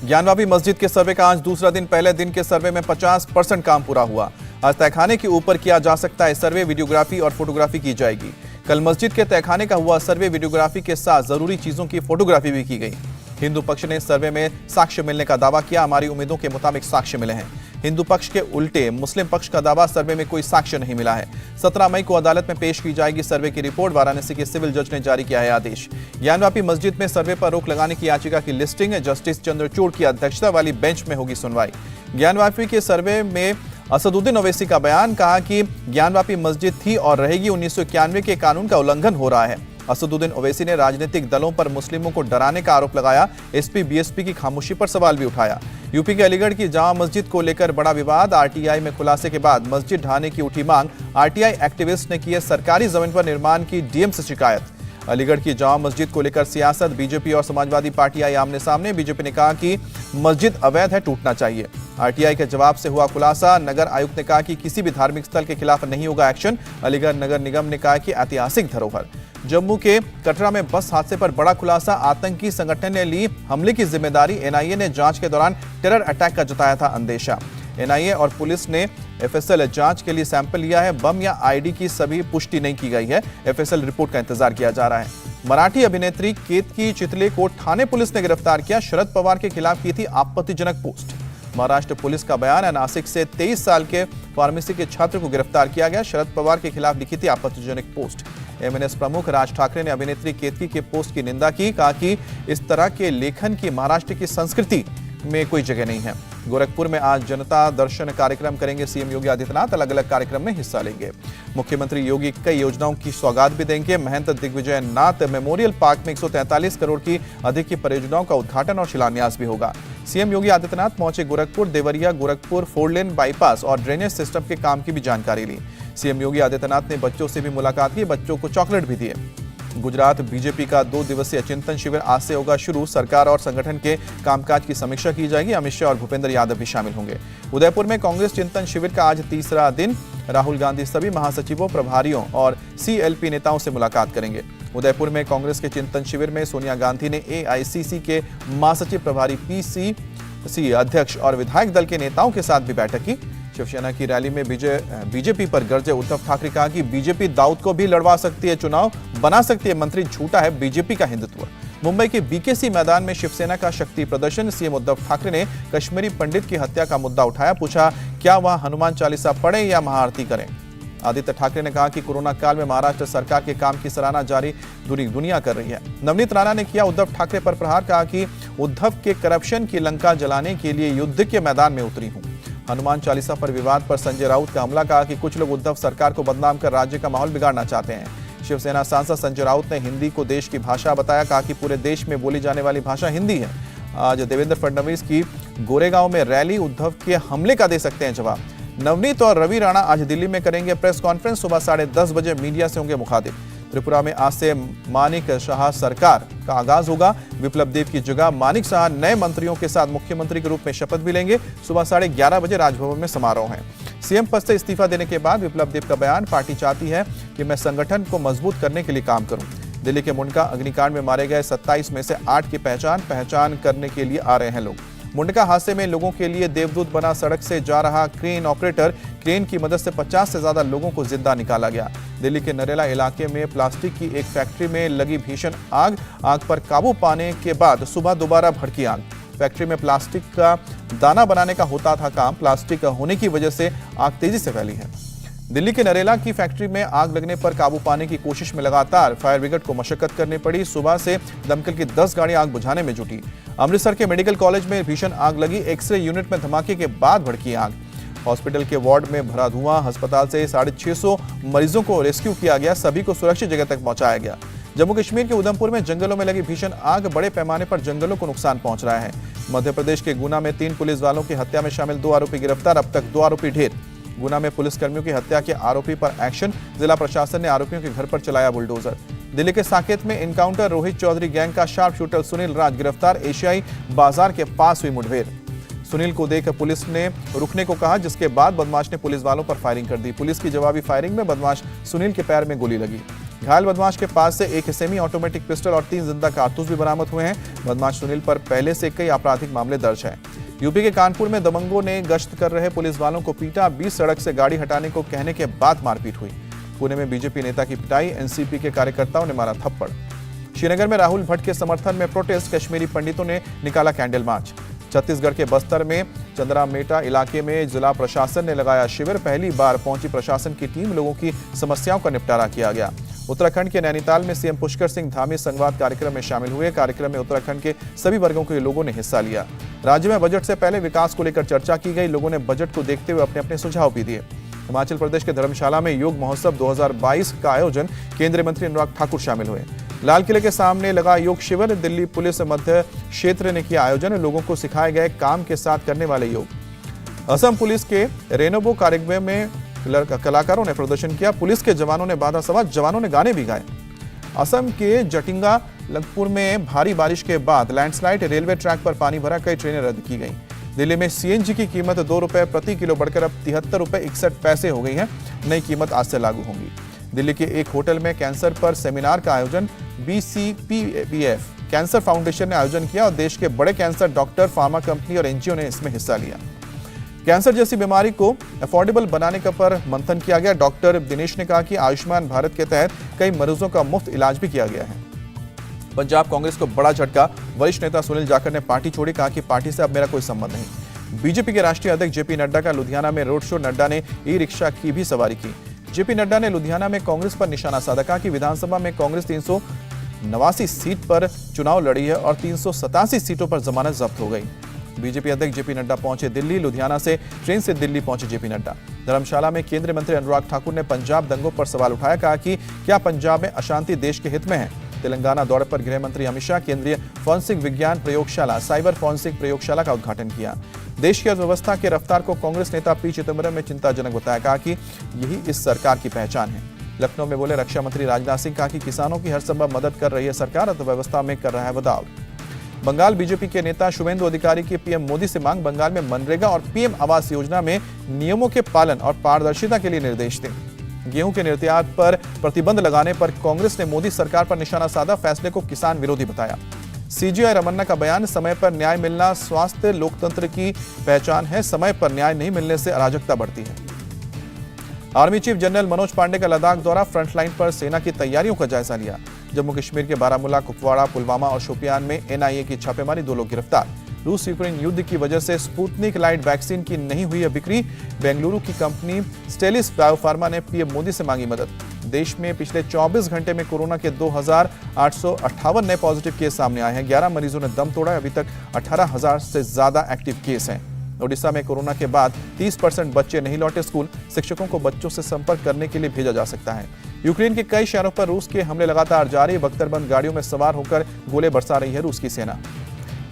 ज्ञानवापी मस्जिद के सर्वे का आज दूसरा दिन। पहले दिन के सर्वे में 50% काम पूरा हुआ। आज तहखाने के ऊपर किया जा सकता है सर्वे, वीडियोग्राफी और फोटोग्राफी की जाएगी। कल मस्जिद के तहखाने का हुआ सर्वे, वीडियोग्राफी के साथ जरूरी चीजों की फोटोग्राफी भी की गई। हिंदू पक्ष ने सर्वे में साक्ष्य मिलने का दावा किया। हमारी उम्मीदों के मुताबिक साक्ष्य मिले हैं। हिंदू पक्ष के उल्टे मुस्लिम पक्ष का दावा, सर्वे में कोई साक्ष्य नहीं मिला है। 17 मई को अदालत में पेश की जाएगी सर्वे की रिपोर्ट। वाराणसी के सिविल जज ने जारी किया है आदेश। ज्ञानवापी मस्जिद में सर्वे पर रोक लगाने की याचिका की लिस्टिंग जस्टिस चंद्रचूड़ की अध्यक्षता वाली बेंच में होगी सुनवाई। ज्ञानवापी के सर्वे में असदुद्दीन ओवैसी का बयान, कहा कि ज्ञानवापी मस्जिद थी और रहेगी। 1991 के कानून का उल्लंघन हो रहा है। असदुद्दीन ओवैसी ने राजनीतिक दलों पर मुस्लिमों को डराने का आरोप लगाया। एसपी बीएसपी की खामोशी पर सवाल भी उठाया। यूपी के अलीगढ़ की जामा मस्जिद को लेकर बड़ा विवाद। आरटीआई में खुलासे के बाद मस्जिद ढहाने की उठी मांग। आरटीआई एक्टिविस्ट ने की है सरकारी जमीन पर निर्माण की डीएम से शिकायत। अलीगढ़ की जामा मस्जिद को लेकर सियासत, बीजेपी और समाजवादी पार्टी आई आमने सामने। बीजेपी ने कहा कि मस्जिद अवैध है, टूटना चाहिए। आरटीआई के जवाब से हुआ खुलासा। नगर आयुक्त ने कहा कि किसी भी धार्मिक स्थल के खिलाफ नहीं होगा एक्शन। अलीगढ़ नगर निगम ने कहा कि ऐतिहासिक धरोहर। जम्मू के कटरा में बस हादसे पर बड़ा खुलासा। आतंकी संगठन ने ली हमले की जिम्मेदारी। एनआईए ने जांच के दौरान टेरर अटैक का जताया था अंदेशा। एनआईए और पुलिस ने एफएसएल जांच के लिए सैंपल लिया है। बम या आईडी की सभी पुष्टि नहीं की गई है। एफएसएल रिपोर्ट का इंतजार किया जा रहा है। मराठी अभिनेत्री केतकी चितले को ठाणे पुलिस ने गिरफ्तार किया। शरद पवार के खिलाफ की थी आपत्तिजनक पोस्ट। महाराष्ट्र पुलिस का बयान है, नासिक से 23 साल के फार्मेसी के छात्र को गिरफ्तार किया गया। शरद पवार के खिलाफ लिखी थी आपत्तिजनक पोस्ट। एमएनएस प्रमुख राज ठाकरे ने अभिनेत्री केतकी के पोस्ट की निंदा की। कहा कि इस तरह के लेखन की महाराष्ट्र की संस्कृति में कोई जगह नहीं है। गोरखपुर में आज जनता दर्शन कार्यक्रम करेंगे सीएम योगी आदित्यनाथ। अलग अलग कार्यक्रम में हिस्सा लेंगे। मुख्यमंत्री योगी कई योजनाओं की सौगात भी देंगे। महंत दिग्विजय नाथ मेमोरियल पार्क में 143 करोड़ की अधिक की परियोजनाओं का उद्घाटन और शिलान्यास भी होगा। सीएम योगी आदित्यनाथ पहुंचे गोरखपुर। देवरिया गोरखपुर 4 लेन बाईपास और ड्रेनेज सिस्टम के काम की भी जानकारी ली। सीएम योगी आदित्यनाथ ने बच्चों से भी मुलाकात की, बच्चों को चॉकलेट भी दिए। गुजरात बीजेपी का 2 दिवसीय चिंतन शिविर आज से होगा शुरू। सरकार और संगठन के कामकाज की समीक्षा की जाएगी। अमित शाह और भूपेंद्र यादव भी शामिल होंगे। उदयपुर में कांग्रेस चिंतन शिविर का आज तीसरा दिन। राहुल गांधी सभी महासचिवों, प्रभारियों और सीएलपी नेताओं से मुलाकात करेंगे। उदयपुर में कांग्रेस के चिंतन शिविर में सोनिया गांधी ने एआईसीसी के महासचिव, प्रभारी, पीसीसी अध्यक्ष और विधायक दल के नेताओं के साथ भी बैठक की। शिवसेना की रैली में बीजेपी पर गरजे उद्धव ठाकरे। कहा कि बीजेपी दाऊद को भी लड़वा सकती है, चुनाव बना सकती है मंत्री, झूठा है बीजेपी का हिंदुत्व। मुंबई के बीकेसी मैदान में शिवसेना का शक्ति प्रदर्शन। सीएम उद्धव ठाकरे ने कश्मीरी पंडित की हत्या का मुद्दा उठाया। पूछा, क्या वह हनुमान चालीसा पढ़ें या महाआरती करें। आदित्य ठाकरे ने कहा कि कोरोना काल में महाराष्ट्र सरकार के काम की सराहना जारी दुनिया कर रही है। नवनीत राणा ने किया उद्धव ठाकरे पर प्रहार। कहा कि उद्धव के करप्शन की लंका जलाने के लिए युद्ध के मैदान में उतरी हूं। हनुमान चालीसा पर विवाद पर संजय राउत का हमला। कहा कि कुछ लोग उद्धव सरकार को बदनाम कर राज्य का माहौल बिगाड़ना चाहते हैं। शिवसेना सांसद संजय राउत ने हिंदी को देश की भाषा बताया। कहा कि पूरे देश में बोली जाने वाली भाषा हिंदी है। आज देवेंद्र फडणवीस की गोरेगांव में रैली। उद्धव के हमले का दे सकते हैं जवाब। नवनीत और रवि राणा आज दिल्ली में करेंगे प्रेस कॉन्फ्रेंस। सुबह 10:30 बजे मीडिया से होंगे मुखातिब। त्रिपुरा में आज से मानिक शाह सरकार का आगाज होगा। विप्लव देव की जगह मानिक शाह नए मंत्रियों के साथ मुख्यमंत्री के रूप में शपथ भी लेंगे। सुबह 11:30 बजे राजभवन में समारोह है। सीएम पद से इस्तीफा देने के बाद विप्लव देव का बयान, पार्टी चाहती है कि मैं संगठन को मजबूत करने के लिए काम करूं। दिल्ली के मुंडका अग्निकांड में मारे गए 27 में से 8 की पहचान करने के लिए आ रहे हैं लोग। मुंडका हादसे में लोगों के लिए देवदूत बना। सड़क से जा रहा क्रेन ऑपरेटर, क्रेन की मदद से 50 से ज्यादा लोगों को जिंदा निकाला गया। दिल्ली के नरेला इलाके में प्लास्टिक की एक फैक्ट्री में लगी भीषण आग पर काबू पाने के बाद सुबह दोबारा भड़की आग। फैक्ट्री में प्लास्टिक का दाना बनाने का होता था काम। प्लास्टिक होने की वजह से आग तेजी से फैली है। दिल्ली के नरेला की फैक्ट्री में आग लगने पर काबू पाने की कोशिश में लगातार फायर ब्रिगेड को मशक्कत करनी पड़ी। सुबह से दमकल की 10 गाड़ी आग बुझाने में जुटी। अमृतसर के मेडिकल कॉलेज में भीषण आग लगी। एक्सरे यूनिट में धमाके के बाद भड़की आग। हॉस्पिटल के वार्ड में भरा धुआं। अस्पताल से 650 मरीजों को रेस्क्यू किया गया। सभी को सुरक्षित जगह तक पहुंचाया गया। जम्मू कश्मीर के उधमपुर में जंगलों में लगी भीषण आग। बड़े पैमाने पर जंगलों को नुकसान पहुंच रहा है। मध्य प्रदेश के गुना में 3 पुलिस वालों की हत्या में शामिल 2 आरोपी गिरफ्तार। अब तक 2 आरोपी ढेर। गुना में पुलिसकर्मियों की हत्या के आरोपी पर एक्शन। जिला प्रशासन ने आरोपियों के घर पर चलाया बुलडोजर। दिल्ली के साकेत में इनकाउंटर। रोहित चौधरी गैंग का शार्प शूटर सुनील राज गिरफ्तार। एशियाई बाजार के पास हुई मुठभेड़। सुनील को देख पुलिस ने रुकने को कहा, जिसके बाद बदमाश ने पुलिस वालों पर फायरिंग कर दी। पुलिस की जवाबी फायरिंग में बदमाश सुनील के पैर में गोली लगी। घायल बदमाश के पास से एक सेमी ऑटोमेटिक पिस्टल और 3 जिंदा कारतूस भी बरामद हुए हैं। बदमाश सुनील पर पहले से कई आपराधिक मामले दर्ज हैं। यूपी के कानपुर में दबंगों ने गश्त कर रहे पुलिस वालों को पीटा, 20 सड़क से गाड़ी हटाने को कहने के बाद मारपीट हुई। पुणे में बीजेपी नेता की पिटाई, एनसीपी के कार्यकर्ताओं ने मारा थप्पड़। श्रीनगर में राहुल भट्ट के समर्थन में प्रोटेस्ट, कश्मीरी पंडितों ने निकाला कैंडल मार्च। छत्तीसगढ़ के बस्तर में चंद्रामेटा इलाके में जिला प्रशासन ने लगाया शिविर, पहली बार पहुंची प्रशासन की टीम, लोगों की समस्याओं का निपटारा किया गया। उत्तराखंड के नैनीताल में सीएम पुष्कर सिंह धामी संवाद कार्यक्रम में शामिल हुए। कार्यक्रम में उत्तराखंड के सभी वर्गों के लोगों ने हिस्सा लिया। राज्य में बजट से पहले विकास को लेकर चर्चा की गई, लोगों ने बजट को देखते हुए अपने अपने सुझाव भी दिए। हिमाचल प्रदेश के धर्मशाला में योग महोत्सव 2022 का आयोजन, केंद्रीय मंत्री अनुराग ठाकुर शामिल हुए। लाल किले के सामने लगा योग शिविर, दिल्ली पुलिस मध्य क्षेत्र ने किया आयोजन, लोगों को सिखाए गए काम के साथ करने वाले योग। असम पुलिस के रेनबो कार्यक्रम में कलाकारों ने प्रदर्शन किया, पुलिस के जवानों ने बाधा सभा, जवानों ने गाने भी गाए। असम के जटिंगा लखपुर में भारी बारिश के बाद लैंडस्लाइड, रेलवे ट्रैक पर पानी भरा, कई ट्रेनें रद्द की गई। दिल्ली में सीएनजी की कीमत 2 रुपए प्रति किलो बढ़कर अब 73 रुपए 61 पैसे हो गई है। नई कीमत आज से लागू होंगी। दिल्ली के एक होटल में कैंसर पर सेमिनार का आयोजन BCPBF कैंसर फाउंडेशन ने आयोजन किया और देश के बड़े कैंसर डॉक्टर, फार्मा कंपनी और एनजीओ ने इसमें हिस्सा लिया। कैंसर जैसी बीमारी को अफोर्डेबल बनाने का पर मंथन किया गया। डॉक्टर दिनेश ने कहा कि आयुष्मान भारत के तहत कई मरीजों का मुफ्त इलाज भी किया गया है। पंजाब कांग्रेस को बड़ा झटका, वरिष्ठ नेता सुनील जाखड़ ने पार्टी छोड़ी, कहा कि पार्टी से अब मेरा कोई संबंध नहीं। बीजेपी के राष्ट्रीय अध्यक्ष जेपी नड्डा का लुधियाना में रोड शो, नड्डा ने ई-रिक्शा की भी सवारी की। जेपी नड्डा ने लुधियाना में कांग्रेस पर निशाना साधा, कहा कि विधानसभा में कांग्रेस 389 सीट पर चुनाव लड़ी है और 387 सीटों पर जमानत जब्त हो गई। बीजेपी अध्यक्ष जेपी नड्डा पहुंचे दिल्ली, लुधियाना से ट्रेन से दिल्ली पहुंचे जेपी नड्डा। धर्मशाला में केंद्रीय मंत्री अनुराग ठाकुर ने पंजाब दंगों पर सवाल उठाया, कहा कि क्या पंजाब में अशांति देश के हित में है। तेलंगाना दौरे पर गृह मंत्री अमित शाह केंद्रीय फोरेंसिक विज्ञान प्रयोगशाला, साइबर फोरेंसिक प्रयोगशाला का उद्घाटन किया। देश की अर्थव्यवस्था के रफ्तार को कांग्रेस नेता पी चिदंबरम ने चिंताजनक बताया, कहा कि यही इस सरकार की पहचान है। लखनऊ में बोले रक्षा मंत्री राजनाथ सिंह, कहा कि किसानों की हर संभव मदद कर रही है सरकार, अर्थव्यवस्था में कर रहा है बदलाव। बंगाल बीजेपी के नेता शुभेंदु अधिकारी की पीएम मोदी से मांग, बंगाल में मनरेगा और पीएम आवास योजना में नियमों के पालन और पारदर्शिता के लिए निर्देश दें। गेहूं के निर्यात पर प्रतिबंध लगाने पर कांग्रेस ने मोदी सरकार पर निशाना साधा, फैसले को किसान विरोधी बताया। सीजीआई रमन्ना का बयान, समय पर न्याय मिलना स्वास्थ्य लोकतंत्र की पहचान है, समय पर न्याय नहीं मिलने से अराजकता बढ़ती है। Army chief general Manoj Pande का लद्दाख दौरा, फ्रंटलाइन पर सेना की तैयारियों का जायजा लिया। जम्मू कश्मीर के बारामूला, कुपवाड़ा, पुलवामा और शोपियान में एनआईए की छापेमारी, 2 लोग गिरफ्तार। रूस यूक्रेन युद्ध की वजह से स्पुतनिक लाइट वैक्सीन की नहीं हुई है बिक्री, बेंगलुरु की कंपनी स्टेलिस बायोफार्मा ने पीएम मोदी से मांगी मदद। देश में पिछले 24 घंटे में कोरोना के 2858 नए पॉजिटिव केस सामने आए हैं, 11 मरीजों ने दम तोड़ा, अभी तक 18,000 से ज्यादा एक्टिव केस हैं। ओडिशा में कोरोना के बाद 30% बच्चे नहीं लौटे स्कूल, शिक्षकों को बच्चों से संपर्क करने के लिए भेजा जा सकता है। यूक्रेन के कई शहरों पर रूस के हमले लगातार जारी, बख्तरबंद गाड़ियों में सवार होकर गोले बरसा रही है रूस की सेना।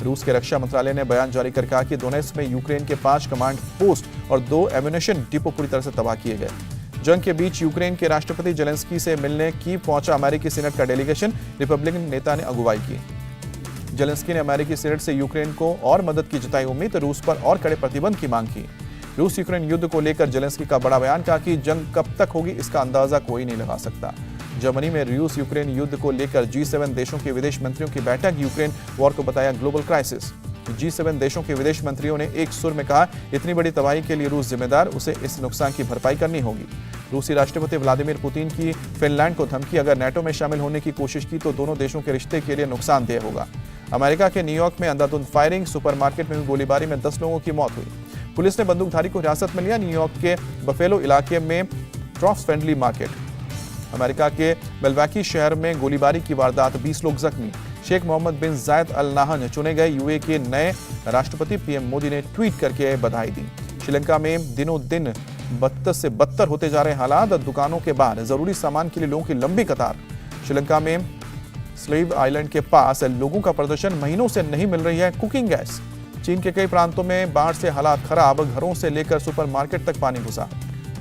रूस के रक्षा मंत्रालय ने बयान जारी कर कहा कि दोनेत्स्क में यूक्रेन के 5 कमांड पोस्ट और 2 एम्यूनेशन डिपो पूरी तरह से तबाह किए गए। जंग के बीच यूक्रेन के राष्ट्रपति जेलेंस्की से मिलने कीव पहुंचा अमेरिकी सीनेट का डेलीगेशन, रिपब्लिकन नेता ने अगुवाई की। जेलेंस्की ने अमेरिकी सीनेट से यूक्रेन को और मदद की जताई उम्मीद, रूस पर और कड़े प्रतिबंध की मांग की। रूस यूक्रेन युद्ध को लेकर जेलेंस्की का बड़ा बयान, कहा कि जंग कब तक होगी इसका अंदाजा कोई नहीं लगा सकता। जर्मनी में रूस यूक्रेन युद्ध को लेकर G7 देशों के विदेश मंत्रियों की बैठक, यूक्रेन वॉर को बताया ग्लोबल क्राइसिस। G7 देशों के विदेश मंत्रियों ने एक सुर में कहा, इतनी बड़ी तबाही के लिए रूस जिम्मेदार, उसे इस नुकसान की भरपाई करनी होगी। रूसी राष्ट्रपति व्लादिमीर पुतिन की फिनलैंड को धमकी, अगर नेटो में शामिल होने की कोशिश की तो दोनों देशों के रिश्ते के लिए नुकसानदेह होगा। अमेरिका के न्यूयॉर्क में अंधाधुंध फायरिंग, सुपरमार्केट में हुई गोलीबारी में 10 लोगों की मौत हुई। पुलिस ने बंदूकधारी को हिरासत में लिया, न्यूयॉर्क के बफेलो इलाके में ट्रॉफ फ्रेंडली मार्केट। अमेरिका के मिल्वॉकी शहर में गोलीबारी की वारदात, 20 लोग जख्मी। शेख मोहम्मद बिन जायद अल नाहन चुने गए यूएई के नए राष्ट्रपति, पीएम मोदी ने ट्वीट करके बधाई दी। श्रीलंका में दिनों दिन बदतर से बदतर होते जा रहे हालात, दुकानों के बाहर जरूरी सामान के लिए लोगों की लंबी कतार। श्रीलंका में स्लेव आइलैंड के पास लोगों का प्रदर्शन, महीनों से नहीं मिल रही है कुकिंग गैस। चीन के कई प्रांतों में बाढ़ से हालात खराब, घरों से लेकर सुपरमार्केट तक पानी घुसा।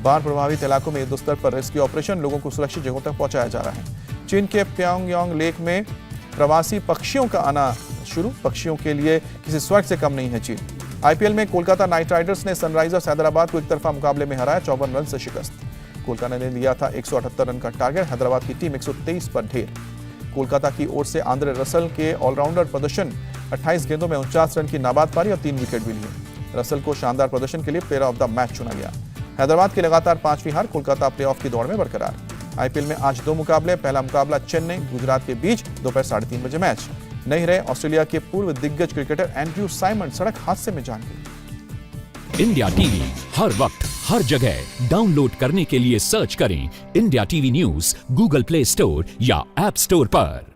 बाढ़ प्रभावित इलाकों में युद्धस्तर पर रेस्क्यू ऑपरेशन, लोगों को सुरक्षित जगहों तक पहुंचाया जा रहा है। चीन के प्योंगयांग लेक में प्रवासी पक्षियों का आना शुरू, पक्षियों के लिए किसी स्वर्ग से कम नहीं है चीन। आईपीएल में कोलकाता नाइट राइडर्स ने सनराइजर्स हैदराबाद को एक तरफा मुकाबले में हराया, 54 रन से शिकस्त। कोलकाता ने लिया था 178 रन का टारगेट, हैदराबाद की टीम 123 पर ढेर। कोलकाता की ओर से आंद्रे रसल के ऑलराउंडर प्रदर्शन, 28 गेंदों में 49 रन की नाबाद पारी और 3 विकेट भी लिए। रसल को शानदार प्रदर्शन के लिए प्लेयर ऑफ द मैच चुना गया। हैदराबाद की लगातार 5वीं हार, कोलकाता प्लेऑफ की दौड़ में बरकरार। आईपीएल में आज 2 मुकाबले, पहला मुकाबला चेन्नई गुजरात के बीच दोपहर 3:30 बजे मैच। नहीं रहे ऑस्ट्रेलिया के पूर्व दिग्गज क्रिकेटर एंड्रयू साइमंड, सड़क हादसे में जान गई। इंडिया टीवी हर वक्त हर जगह डाउनलोड करने के लिए सर्च करें India TV news Google play store या ऐप स्टोर पर।